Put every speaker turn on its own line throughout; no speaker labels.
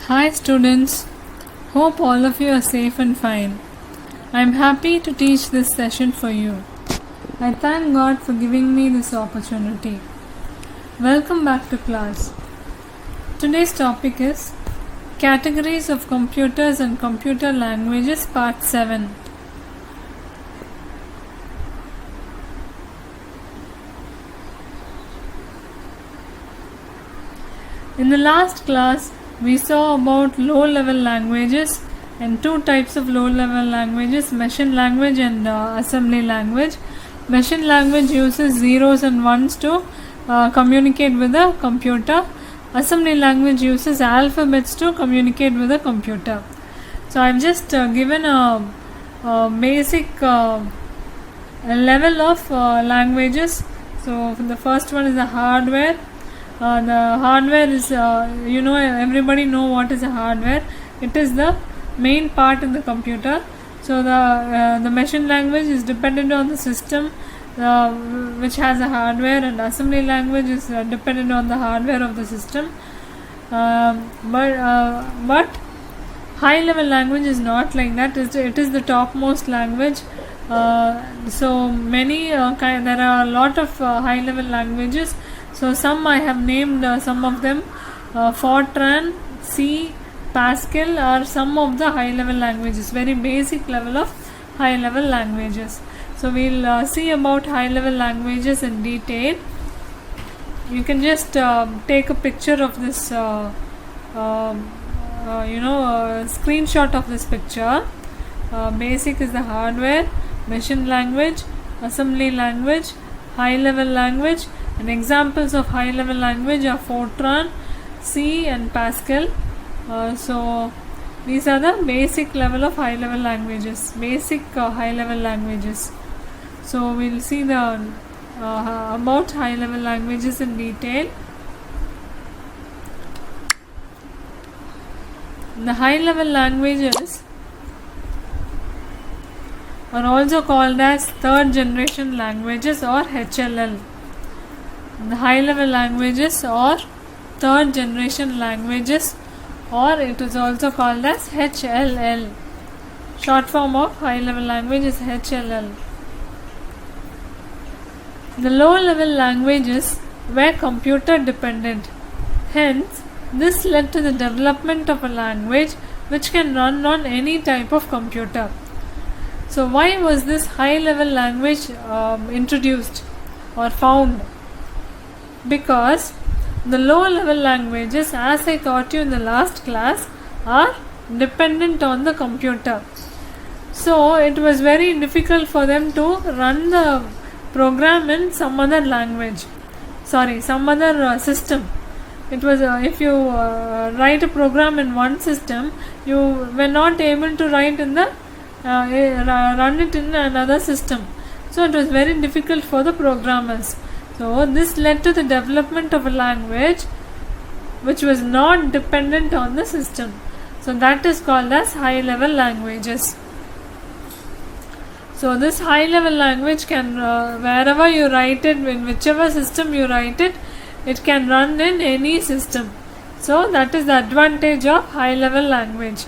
Hi students, hope all of you are safe and fine. I am happy to teach this session for you. I thank God for giving me this opportunity. Welcome back to class. Today's topic is Categories of Computers and Computer Languages Part 7. In the last class, we saw about low-level languages and two types of low-level languages, machine language and assembly language. Machine language uses zeros and ones to communicate with a computer. Assembly language uses alphabets to communicate with a computer. So I've just given a basic level of languages. So the first one is the hardware. The hardware is, everybody know what is a hardware. It is the main part in the computer. So the machine language is dependent on the system which has a hardware, and assembly language is dependent on the hardware of the system. But high level language is not like that. It is the topmost language. So many there are a lot of high level languages. So some I have named some of them. Fortran, C, Pascal are some of the high level languages, very basic level of high level languages. So we'll see about high level languages in detail. You can just take a picture of this screenshot of this picture. Basic is the hardware, machine language, assembly language, high level language, and examples of high level language are Fortran, C and Pascal. So these are the basic level of high level languages, basic high level languages. So we'll see the about high level languages in detail. The high level languages are also called as third generation languages or HLL. The high level languages or third generation languages, or it is also called as HLL. Short form of high level language is HLL. The low level languages were computer dependent. Hence, this led to the development of a language which can run on any type of computer. So why was this high level language introduced or found? Because the low level languages, as I taught you in the last class, are dependent on the computer. So it was very difficult for them to run the program in some other language, some other system. It was if you write a program in one system, you were not able to write in the run it in another system. So it was very difficult for the programmers. So this led to the development of a language which was not dependent on the system. So that is called as high level languages. So this high level language can wherever you write it, in whichever system you write it, it can run in any system. So that is the advantage of high level language.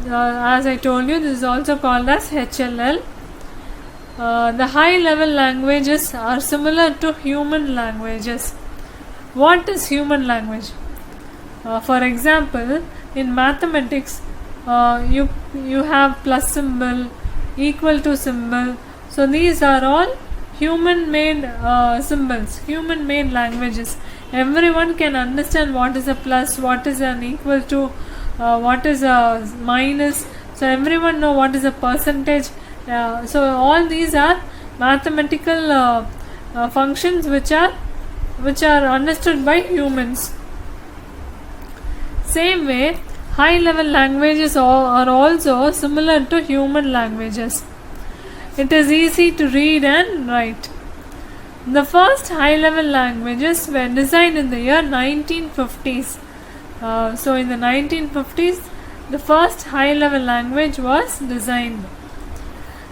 As I told you, this is also called as HLL. The high level languages are similar to human languages. What is human language? For example, in mathematics, you have plus symbol, equal to symbol. So these are all human made symbols, human made languages. Everyone can understand what is a plus, what is an equal to, what is a minus. So everyone know what is a percentage. So all these are mathematical functions which are understood by humans. Same way, high level languages are also similar to human languages. It is easy to read and write. The first high level languages were designed in the year 1950s. So in the 1950s, the first high level language was designed.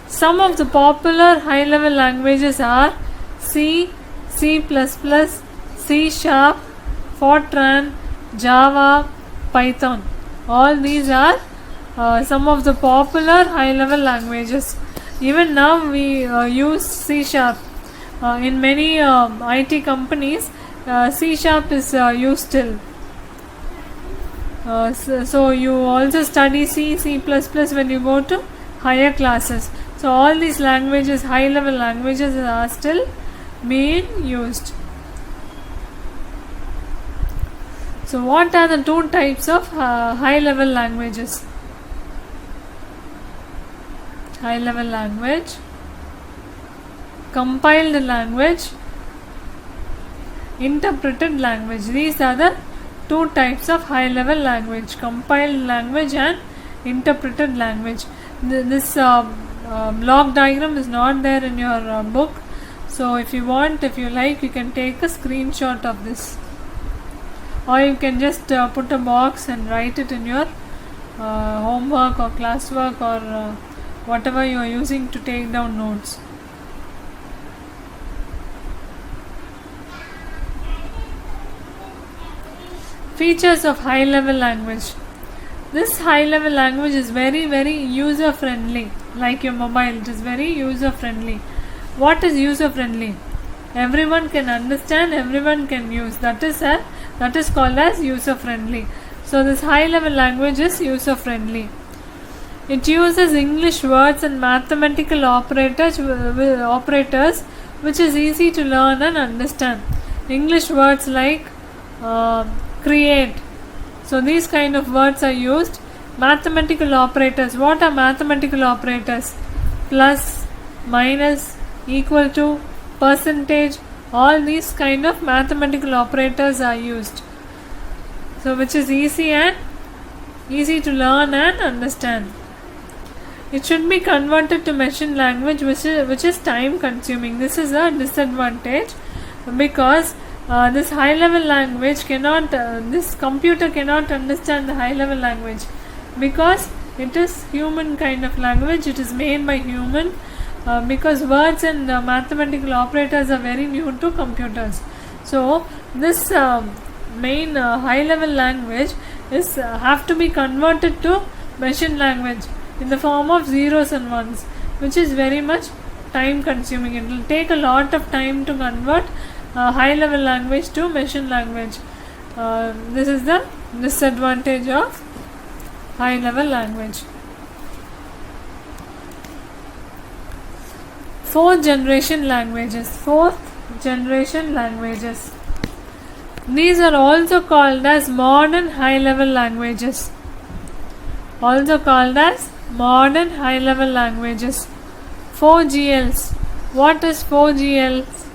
Some of the popular high level languages are C, C++, C#, Fortran, Java, Python. All these are some of the popular high-level languages. Even now we use C Sharp. In many IT companies, C Sharp is used still. So you also study C, C++ when you go to higher classes. So all these languages, high-level languages, are still being used. So what are the two types of high-level languages? High-level language, compiled language, interpreted language. These are the two types of high-level language: compiled language and interpreted language. This block diagram is not there in your book, so if you like, you can take a screenshot of this, or you can just put a box and write it in your homework or classwork or whatever you are using to take down notes. Features of high-level language. This high-level language is very, very user-friendly. Like your mobile, it is very user-friendly. What is user-friendly? Everyone can understand, everyone can use. That is called as user-friendly. So this high-level language is user-friendly. It uses English words and mathematical operators which is easy to learn and understand. English words like create. So these kind of words are used. Mathematical operators. What are mathematical operators? Plus, minus, equal to, percentage. All these kind of mathematical operators are used. So which is easy to learn and understand. It should be converted to machine language, which is time consuming. This is a disadvantage because this high level language this computer cannot understand the high level language because it is human kind of language. It is made by human because words and mathematical operators are very new to computers. So this main high level language is have to be converted to machine language in the form of zeros and ones, which is very much time consuming. It will take a lot of time to convert high level language to machine language. This is the disadvantage of high level language. Fourth generation languages. These are also called as modern high level languages. 4GLs. What is 4GLs?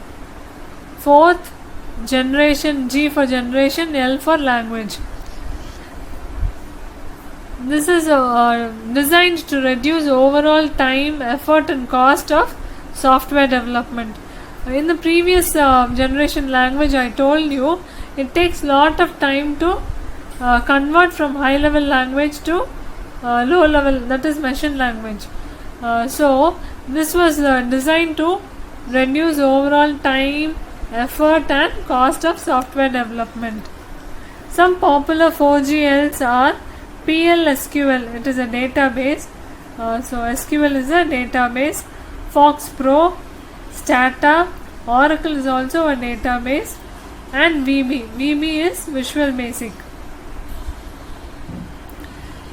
Fourth generation. G for generation, L for language. This is designed to reduce overall time, effort and cost of software development. In the previous generation language I told you, it takes lot of time to convert from high level language to low level, that is machine language. So this was designed to reduce overall time, effort and cost of software development. Some popular 4GLs are PLSQL, it is a database. So SQL is a database. Fox Pro, Stata, Oracle is also a database, and VB. VB is Visual Basic.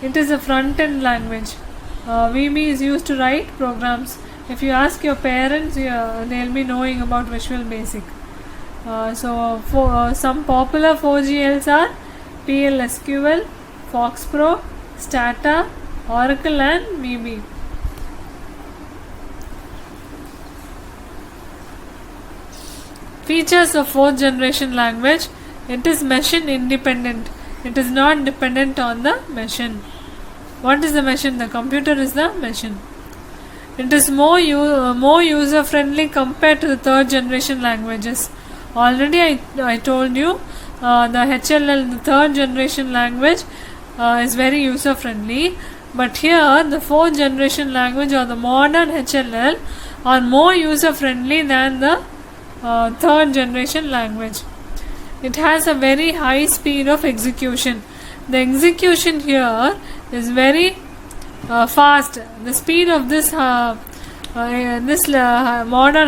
It is a front-end language. VB is used to write programs. If you ask your parents, they'll be knowing about Visual Basic. Some popular 4GLs are PLSQL, Fox Pro, Stata, Oracle and VB. Features of fourth generation language. It is machine independent. It is not dependent on the machine. What is the machine? The computer is the machine. It is more user friendly compared to the third generation languages. Already I told you the HLL, the third generation language, is very user friendly, but here the fourth generation language or the modern HLL are more user friendly than the third generation language. It has a very high speed of execution. The execution here is very fast. The speed of this modern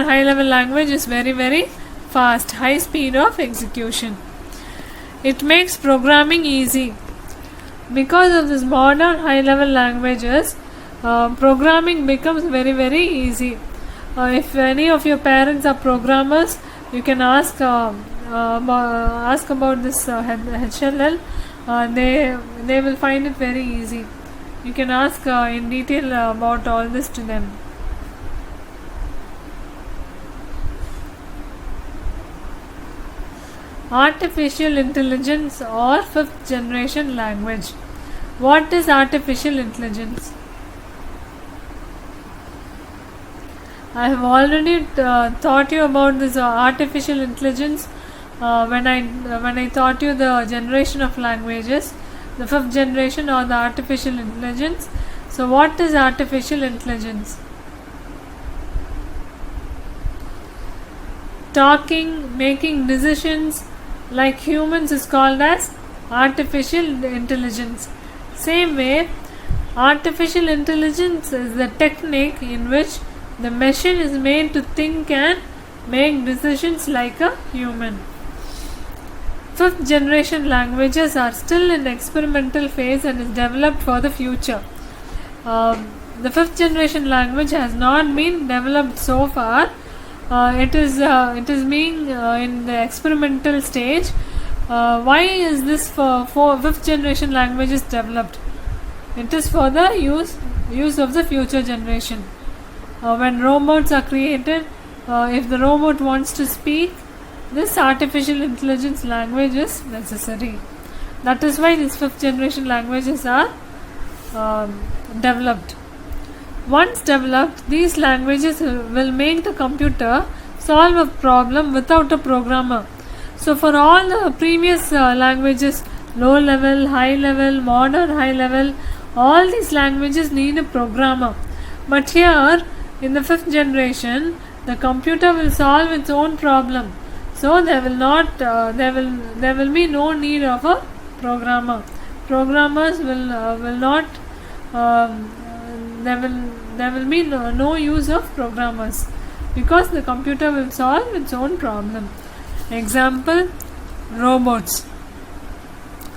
high level language is very very fast, high speed of execution. It makes programming easy. Because of this modern high level languages, programming becomes very very easy. If any of your parents are programmers, you can ask about this HLL. They will find it very easy. You can ask in detail about all this to them. Artificial intelligence or fifth generation language. What is artificial intelligence? I have already taught you about this artificial intelligence when I taught you the generation of languages, the fifth generation or the artificial intelligence. So what is artificial intelligence? Talking, making decisions like humans is called as artificial intelligence. Same way, artificial intelligence is the technique in which the machine is made to think and make decisions like a human. Fifth generation languages are still in experimental phase and is developed for the future. The fifth generation language has not been developed so far. It is being in the experimental stage. Why is this for fifth generation languages developed? It is for the use of the future generation. When robots are created, if the robot wants to speak, this artificial intelligence language is necessary. That is why these fifth generation languages are developed. Once developed, these languages will make the computer solve a problem without a programmer. So for all the previous languages, low level, high level, modern high level, all these languages need a programmer. But here, in the fifth generation, the computer will solve its own problem. So there will be no need of a programmer. Programmers will not. There will be no use of programmers because the computer will solve its own problem. Example, robots.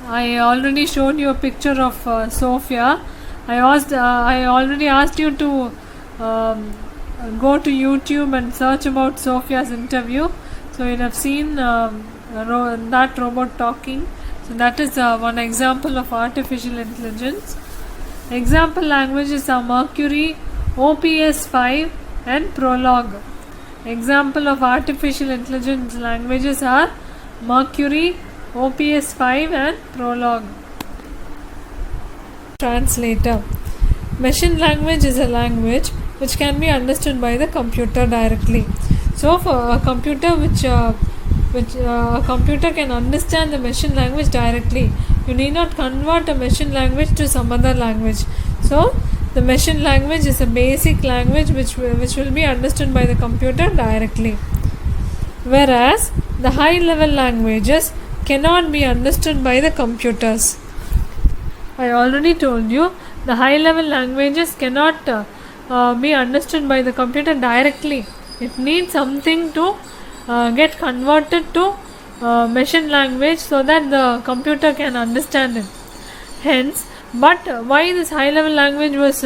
I already showed you a picture of Sophia. I already asked you to go to YouTube and search about Sophia's interview. So you have seen that robot talking. So that is one example of artificial intelligence. Example languages are Mercury, OPS5 and Prolog. Example of artificial intelligence languages are Mercury, OPS5 and Prolog. Translator. Machine language is a language which can be understood by the computer directly. So for a computer which a computer can understand the machine language directly. You need not convert a machine language to some other language. So the machine language is a basic language which will be understood by the computer directly. Whereas the high level languages cannot be understood by the computers. I already told you the high level languages cannot be understood by the computer directly. It needs something to get converted to machine language so that the computer can understand it. Hence, but why this high level language was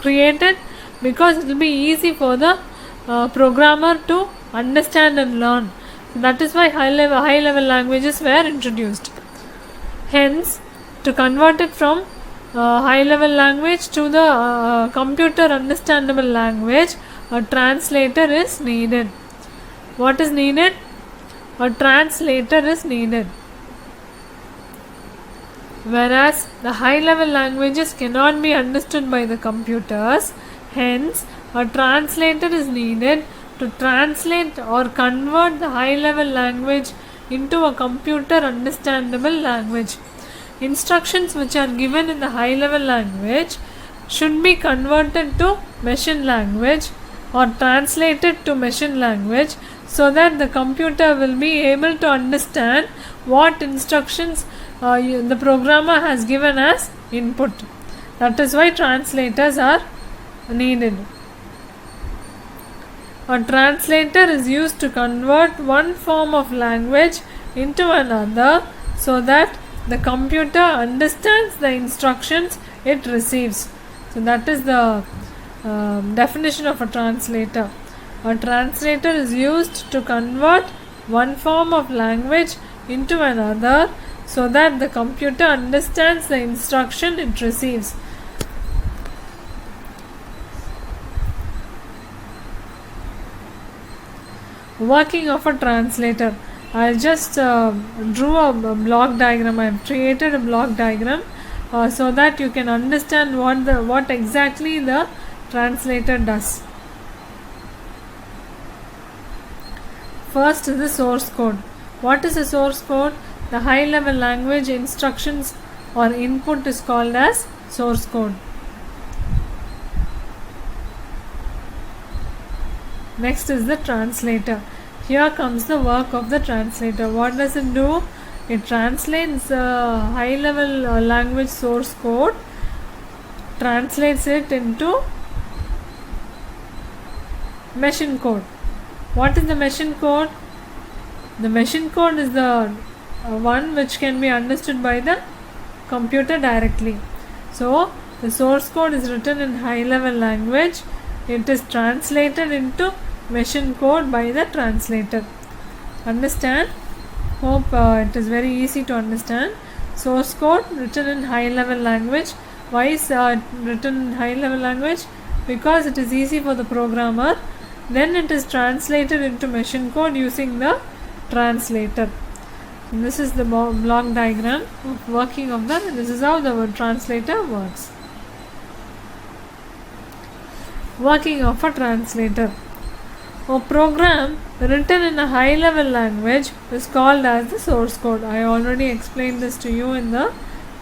created? Because it will be easy for the programmer to understand and learn. That is why high level languages were introduced. Hence, to convert it from high level language to the computer understandable language, a translator is needed. What is needed? A translator is needed. Whereas the high level languages cannot be understood by the computers, hence a translator is needed to translate or convert the high level language into a computer understandable language. Instructions which are given in the high level language should be converted to machine language or translated to machine language so that the computer will be able to understand what instructions the programmer has given as input. That is why translators are needed. A translator is used to convert one form of language into another so that the computer understands the instructions it receives. So that is the definition of a translator. A translator is used to convert one form of language into another so that the computer understands the instruction it receives. Working of a translator. I just drew a block diagram. I have created a block diagram so that you can understand what exactly the translator does. First is the source code. What is a source code? The high level language instructions or input is called as source code. Next is the translator. Here comes the work of the translator. What does it do? It translates high level language source code, translates it into machine code. What is the machine code? The machine code is the one which can be understood by the computer directly. So the source code is written in high level language. It is translated into machine code by the translator. Understand? Hope it is very easy to understand. Source code written in high level language. Why is written in high level language? Because it is easy for the programmer. Then it is translated into machine code using the translator. And this is the block diagram of working of that. This is how the translator works. Working of a translator. A program written in a high level language is called as the source code. I already explained this to you in the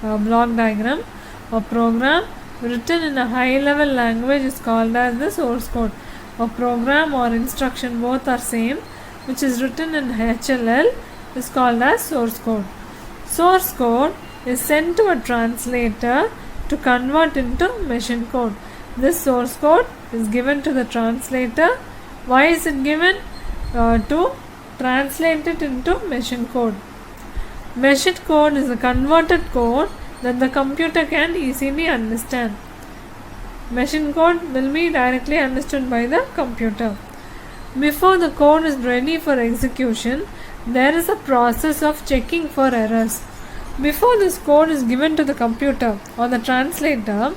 block diagram. A program written in a high level language is called as the source code. A program or instruction, both are same, which is written in HLL is called as source code. Source code is sent to a translator to convert into machine code. This source code is given to the translator. Why is it given? To translate it into machine code. Machine code is a converted code that the computer can easily understand. Machine code will be directly understood by the computer. Before the code is ready for execution, there is a process of checking for errors. Before this code is given to the computer or the translator,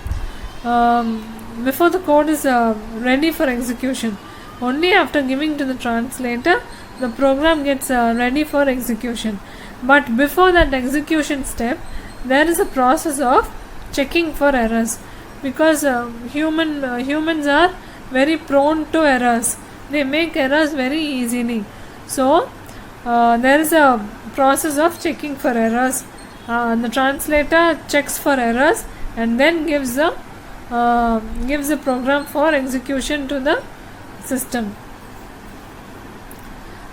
before the code is ready for execution, only after giving to the translator, the program gets ready for execution. But before that execution step, there is a process of checking for errors, because humans are very prone to errors. They make errors very easily. So there is a process of checking for errors. The translator checks for errors and then gives the program for execution to the system.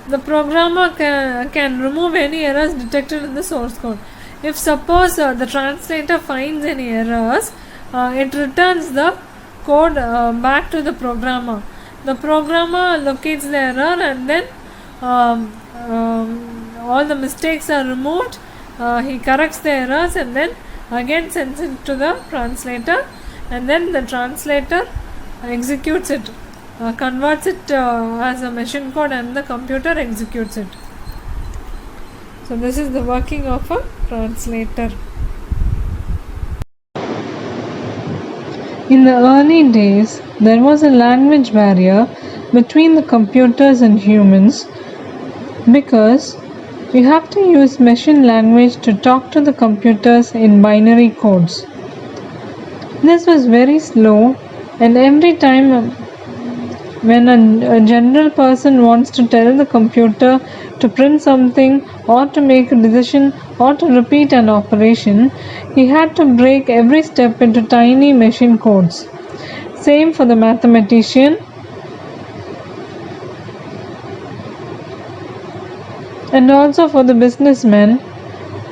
The programmer can remove any errors detected in the source code. If suppose the translator finds any errors, it returns the code back to the programmer. The programmer locates the error and then all the mistakes are removed. He corrects the errors and then again sends it to the translator, and then the translator executes it, converts it as a machine code, and the computer executes it. So this is the working of a translator. In the early days, there was a language barrier between the computers and humans, because you have to use machine language to talk to the computers in binary codes. This was very slow, and every time when a general person wants to tell the computer to print something or to make a decision or to repeat an operation, he had to break every step into tiny machine codes. Same for the mathematician. and also for the businessmen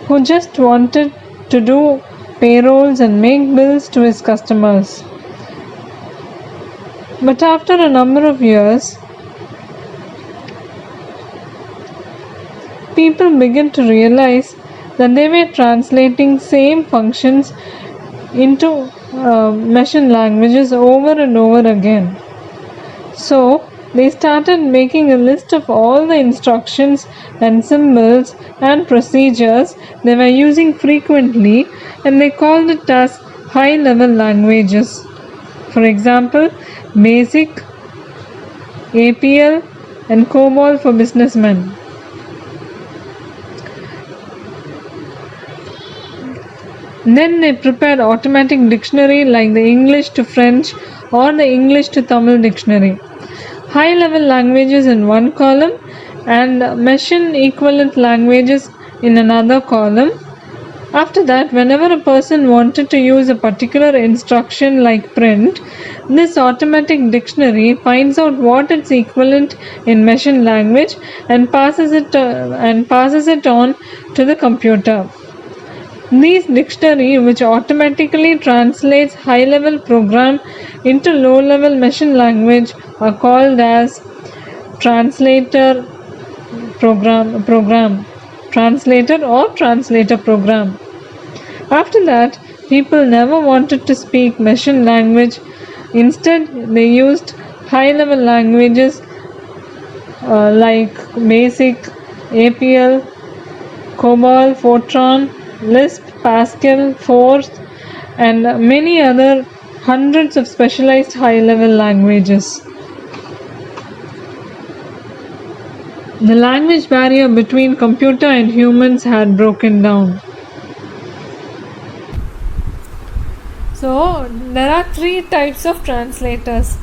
who just wanted to do payrolls and make bills to his customers. But after a number of years, people began to realize that they were translating same functions into machine languages over and over again. So they started making a list of all the instructions and symbols and procedures they were using frequently, and they called it as high level languages. For example, BASIC, APL, and COBOL for businessmen. Then they prepared automatic dictionary like the English to French or the English to Tamil dictionary. High level languages in one column and machine equivalent languages in another column. After that, whenever a person wanted to use a particular instruction like print, this automatic dictionary finds out what its equivalent in machine language and passes it on to the computer. These dictionary, which automatically translates high-level program into low-level machine language, are called as translator program, translator or translator program. After that, people never wanted to speak machine language. Instead, they used high-level languages like BASIC, APL, COBOL, Fortran, Lisp, Pascal, Force, and many other hundreds of specialized high-level languages. The language barrier between computer and humans had broken down. So, there are three types of translators.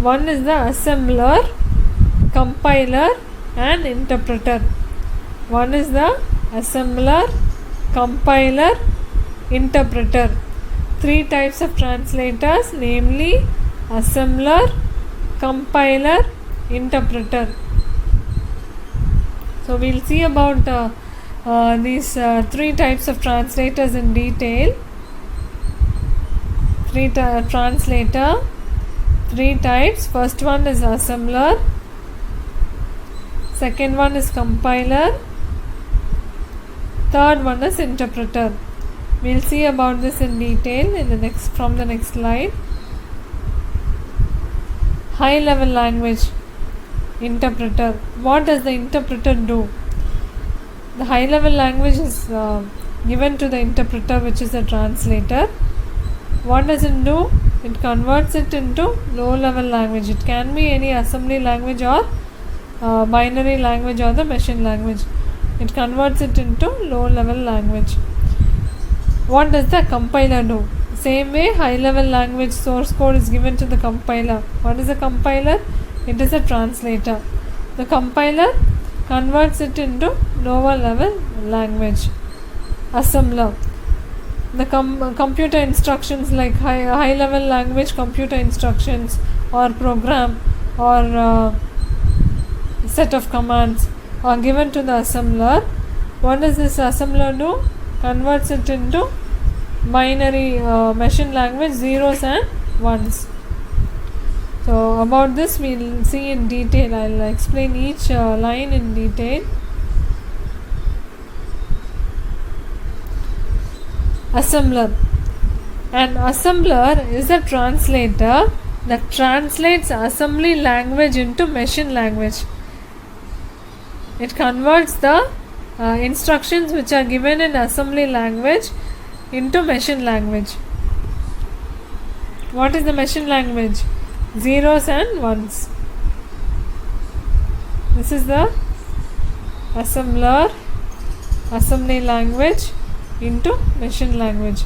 One is the assembler, compiler, and interpreter. One is the assembler, compiler, interpreter. Three types of translators, namely assembler, compiler, interpreter. So we'll see about these three types of translators in detail. Translator, three types. First one is assembler, second one is compiler, third one is interpreter. We'll see about this in detail from the next slide. High level language interpreter. What does the interpreter do? The high level language is given to the interpreter, which is a translator. What does it do? It converts it into low level language. It can be any assembly language or binary language or the machine language. It converts it into low level language. What does the compiler do? Same way, high level language source code is given to the compiler. What is a compiler? It is a translator. The compiler converts it into lower level language. Assembler. The computer instructions like high level language computer instructions or program or set of commands are given to the assembler. What does this assembler do? Converts it into binary machine language, zeros and ones. So about this we'll see in detail. I'll explain each line in detail. Assembler. An assembler is a translator that translates assembly language into machine language. It converts the instructions which are given in assembly language into machine language. What is the machine language? Zeros and ones. This is the assembler, assembly language into machine language.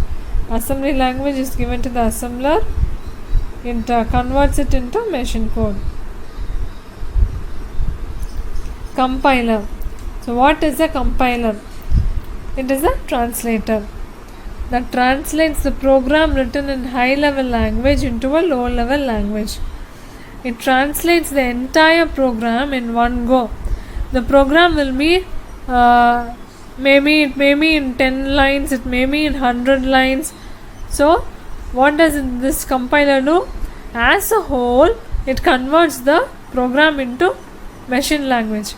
Assembly language is given to the assembler. It converts it into machine code. Compiler. So what is a compiler? It is a translator that translates the program written in high level language into a low level language. It translates the entire program in one go the program will be maybe it may be in 10 lines, it may be in 100 lines. So what does this compiler do? As a whole, it converts the program into machine language.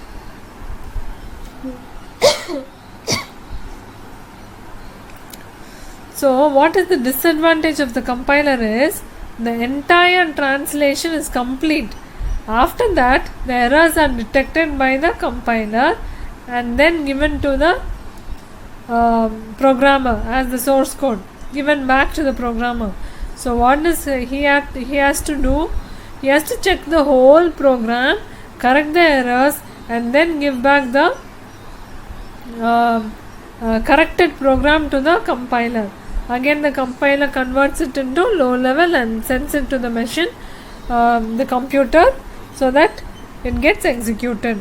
So what is the disadvantage of the compiler is the entire translation is complete. After that, the errors are detected by the compiler and then given to the programmer as the source code, given back to the programmer. So what does he has to do? He has to check the whole program, correct the errors, and then give back the corrected program to the compiler. Again, the compiler converts it into low level and sends it to the machine, the computer, so that it gets executed.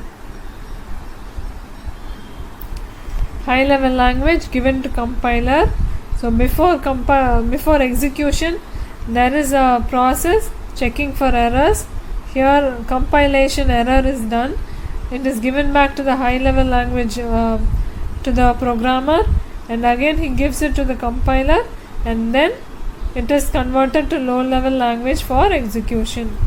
High level language given to compiler. So before execution, there is a process checking for errors. Here compilation error is done. It is given back to the high level language to the programmer, and again he gives it to the compiler, and then it is converted to low level language for execution.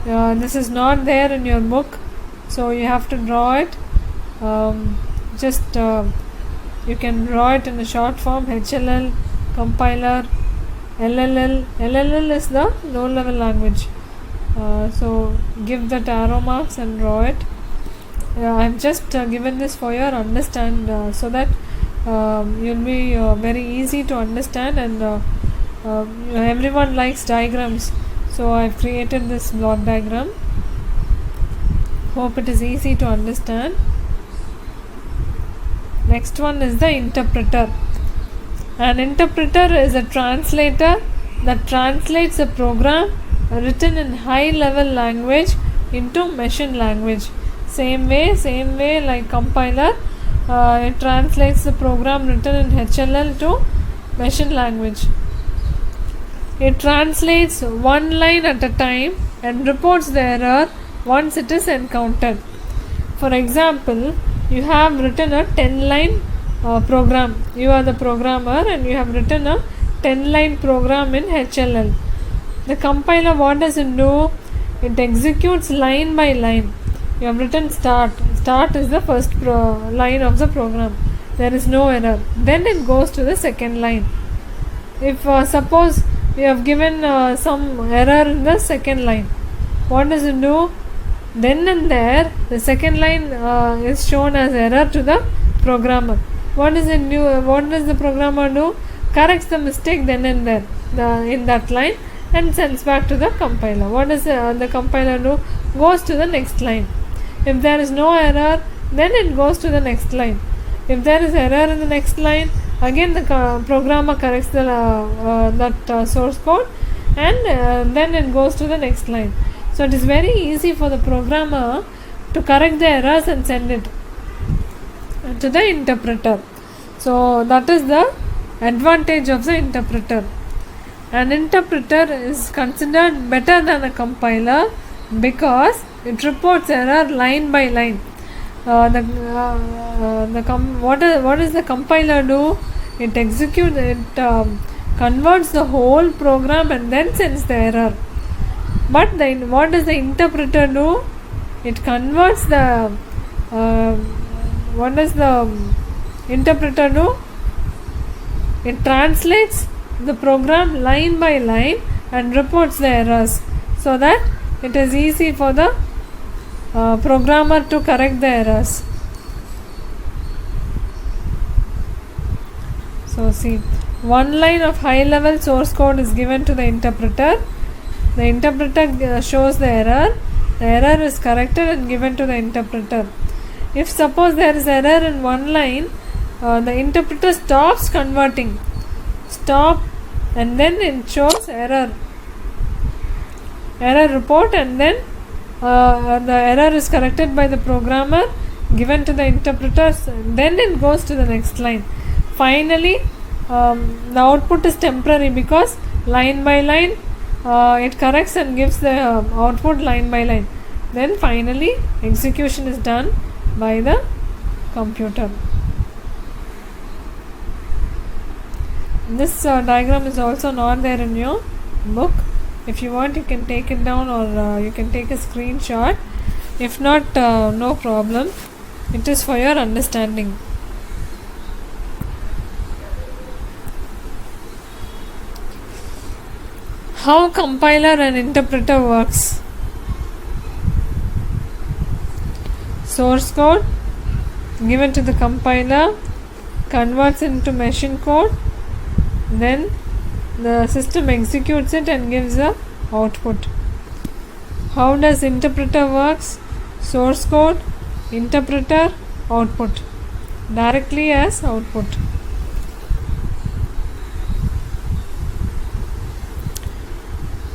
This is not there in your book, so you have to draw it. You can draw it in a short form: HLL, compiler, LLL. LLL is the low level language. So give that arrow marks and draw it. I have just given this for your understand, so that you'll be very easy to understand, and everyone likes diagrams, so I've created this block diagram. Hope it is easy to understand. Next one is the interpreter. An interpreter is a translator that translates a program written in high level language into machine language. Same way like compiler, it translates the program written in HLL to machine language. It translates one line at a time and reports the error once it is encountered. For example, you have written a 10-line program. You are the programmer and you have written a 10-line program in HLL. The compiler, what does it do? It executes line by line. You have written start. Start is the first line of the program. There is no error. Then it goes to the second line. If suppose you have given some error in the second line, what does it do? Then and there, the second line is shown as error to the programmer. What does it do? What does the programmer do? Corrects the mistake then and there in that line and sends back to the compiler. What does the compiler do? Goes to the next line. If there is no error, then it goes to the next line. If there is error in the next line, again the programmer corrects that source code, and then it goes to the next line. So it is very easy for the programmer to correct the errors and send it to the interpreter. So that is the advantage of the interpreter. An interpreter is considered better than a compiler because it reports error line by line. What does the compiler do? It converts the whole program and then sends the error. But what does the interpreter do? It converts the what does the interpreter do? It translates the program line by line and reports the errors, so that it is easy for the programmer to correct the errors. So see, one line of high level source code is given to the interpreter. The interpreter shows the error is corrected and given to the interpreter. If suppose there is error in one line, the interpreter stops converting, and then it shows error report, and then the error is corrected by the programmer, given to the interpreter, then it goes to the next line. Finally, the output is temporary because line by line it corrects and gives the output line by line. then finally execution is done by the computer. This diagram is also not there in your book. If you want, you can take it down, or you can take a screenshot. If not, no problem. It is for your understanding. How compiler and interpreter works. Source code given to the compiler converts into machine code, then the system executes it and gives the output. How does interpreter works? Source code, interpreter, output, directly as output.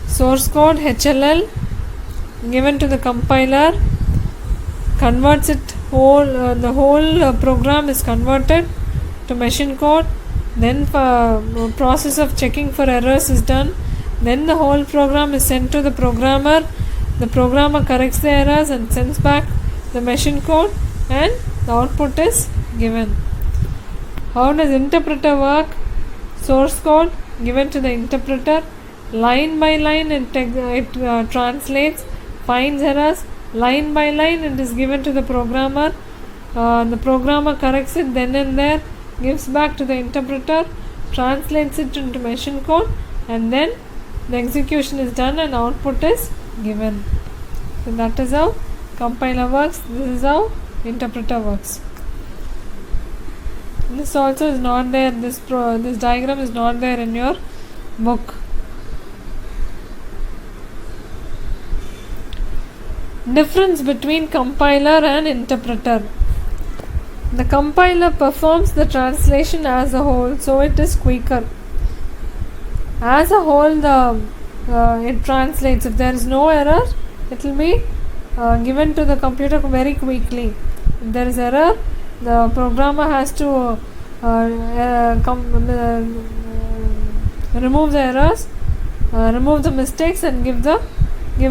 Source code HLL given to the compiler converts it whole, the whole program is converted to machine code, then process of checking for errors is done, then the whole program is sent to the programmer corrects the errors and sends back the machine code, and the output is given. How does interpreter work? Source code given to the interpreter, line by line it translates, finds errors, line by line it is given to the programmer corrects it then and there, gives back to the interpreter, translates it into machine code, and then the execution is done and output is given. So that is how compiler works. This is how interpreter works. This also is not there. This diagram is not there in your book. Difference between compiler and interpreter. The compiler performs the translation as a whole, so it is quicker. As a whole, it translates. If there is no error, it will be given to the computer very quickly. If there is error, the programmer has to remove the errors, remove the mistakes, and give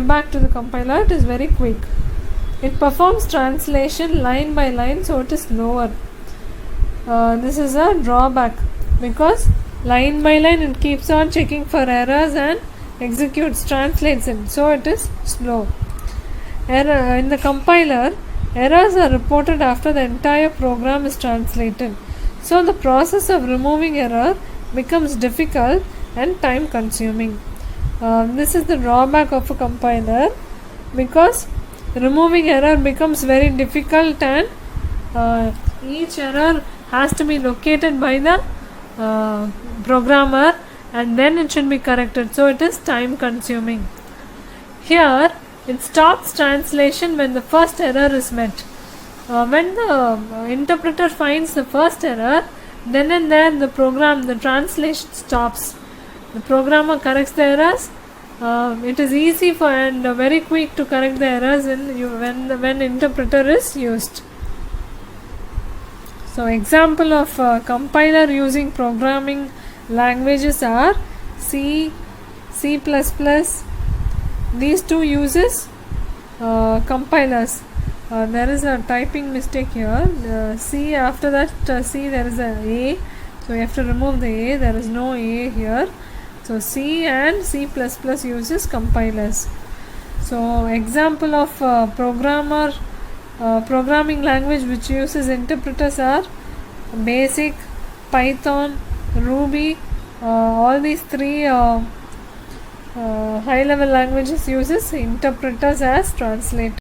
back to the compiler. It is very quick. It performs translation line by line, so it is slower. This is a drawback, because line by line it keeps on checking for errors and translates it, so it is slow. In the compiler, errors are reported after the entire program is translated, so the process of removing error becomes difficult and time consuming. This is the drawback of a compiler, because removing error becomes very difficult, and each error has to be located by the programmer, and then it should be corrected, so it is time consuming. Here it stops translation when the first error is met. When the interpreter finds the first error, then and there the translation stops. The programmer corrects the errors. It is easy and very quick to correct the errors when interpreter is used. So example of compiler using programming languages are C, C++. These two uses compilers. There is a typing mistake here. C, after that C there is a, so you have to remove the A. There is no A here. So C and C++ uses compilers. So example of programming language which uses interpreters are BASIC, Python, Ruby. All these three high level languages uses interpreters as translators.